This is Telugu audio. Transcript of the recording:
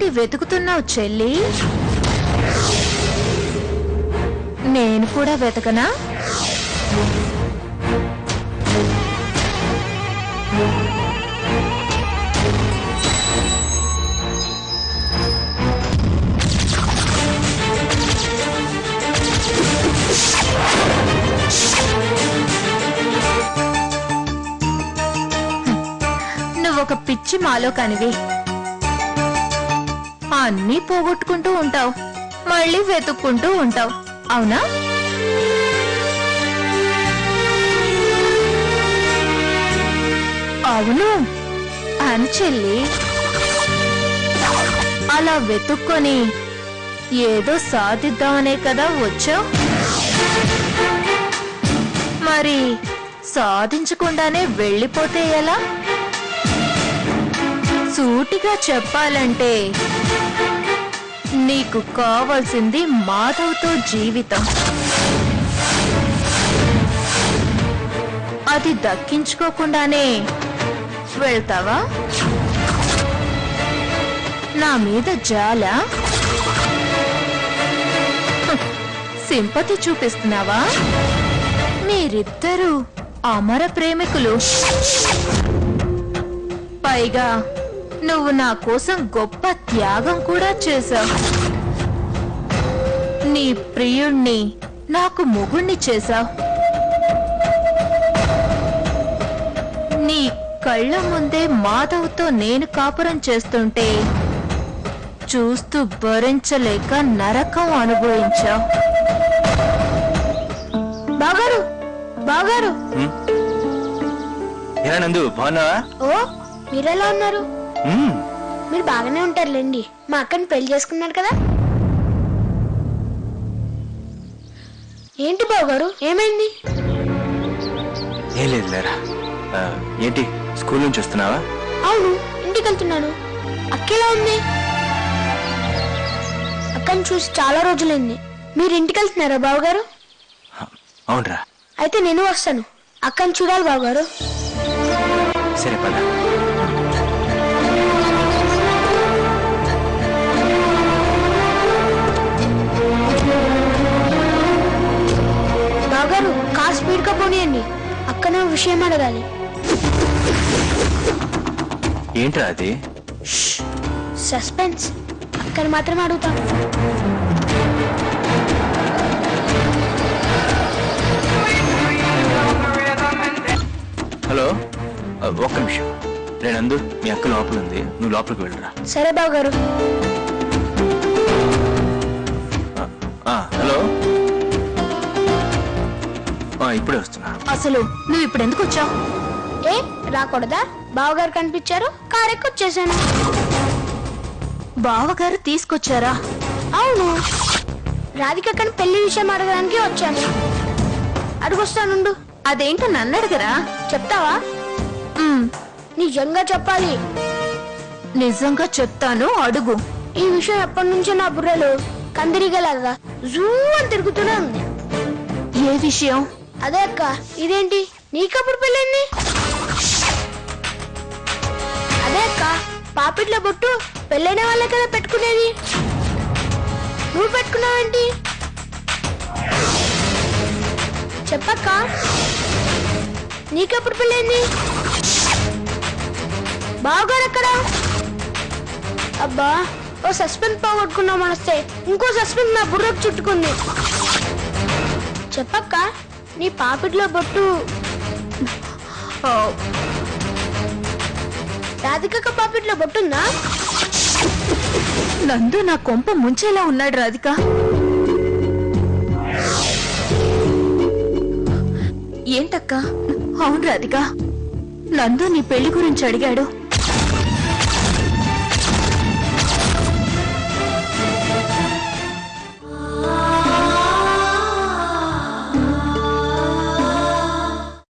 ఏంటి వెతుకుతున్నావు చెల్లి? నేను కూడా వెతకనా? నువ్వొక పిచ్చి మాలో కనివి. అన్నీ పోగొట్టుకుంటూ ఉంటావు, మళ్ళీ వెతుక్కుంటూ ఉంటావు, అవునా? అవును అని చెల్లి. అలా వెతుక్కొని ఏదో సాధిద్దామనే కదా వచ్చావు. మరి సాధించకుండానే వెళ్ళిపోతే ఎలా? సూటిగా చెప్పాలంటే నీకు కావాల్సింది మాధవ్తో జీవితం. అది దక్కించుకోకుండానే వెళ్తావా? నా మీద జాలా? సింపతి చూపిస్తున్నావా? మీరిద్దరూ అమర ప్రేమికులు. పైగా నువ్వు నా కోసం గొప్ప త్యాగం కూడా చేశావు. నీ ప్రియుణ్ణి నాకు మొగుణ్ణి చేశావు. నీ కళ్ళ ముందే మాధవ్తో నేను కాపురం చేస్తుంటే చూస్తూ భరించలేక నరకం అనుభవించావు. బాగారు బాగారు నందు బాగున్నావా? ఓ మీరెలా ఉన్నారు? మీరు బాగానే ఉంటారులేండి. మా అక్కని పెళ్లి చేసుకున్నారు కదా. ఏంటి బావగారు ఏమైంది? ఏం లేదు లేరా. ఏంటి స్కూల్ నుంచి వస్తున్నావా? అవును ఇంటికి వెళ్తున్నాను. అక్కేలా ఉంది? అక్కని చూసి చాలా రోజులైంది. మీరు ఇంటికి వెళ్తున్నారా బావగారు? అవునరా. అయితే నేను వస్తాను. అక్కని చూడాలి బావగారు. సరే పద. బావగారు కార్ స్పీడ్ గా పోనీయండి. అక్కనే విషయం అడగాలి. ఏంట్రా అది? సస్పెన్స్. అక్కని మాత్రం అడుగుతాను. హలో ఒక్క నిమిషం. నందు మీ అక్క లోపల ఉంది, నువ్వు లోపలికి వెళ్ళరా. సరే బావగారు. హలో ఇప్పుడే వస్తున్నా. అసలు నువ్వు ఇప్పుడు ఎందుకు వచ్చావు? ఏ రాకూడదా? బావగారు కనిపించారు, కారు ఎక్కొచ్చేసాను. బావగారు తీసుకొచ్చారా? అవును, రాధికక్కని పెళ్లి విషయం అడగడానికి వచ్చాను. అడుగొస్తానుండు. అదేంటో నన్ను అడగరా? చెప్తావా? నిజంగా చెప్పాలి. నిజంగా చెప్తాను, అడుగు. ఈ విషయం ఎప్పటి నుంచో నా బుర్రలో కందిరిగలాగా జూ అని తిరుగుతూనే ఉంది. ఏ విషయం? అదే అక్క. ఇదేంటి నీకప్పుడు పెళ్ళింది? అదే అక్క, పాపిట్ల బొట్టు పెళ్ళైన వాళ్ళే కదా పెట్టుకునేది. నువ్వు పెట్టుకున్నావేంటి? చెప్పక్క, నీకెప్పుడు పెళ్ళైంది? బావగారు ఎక్కడా? అబ్బా, ఓ సస్పెన్స్ పోగొట్టుకున్నాం మనస్తే ఇంకో సస్పెన్స్ నా బుర్రకు చుట్టుకుంది. చెప్పక్క, నీ పాపిట్లో బొట్టు రాధికక్క పాపిట్లో బొట్టుందా? నందు నా కొంప ముంచేలా ఉన్నాడు రాధిక. ఏంటక్క? అవును రాధిక, నందు నీ పెళ్లి గురించి అడిగాడు.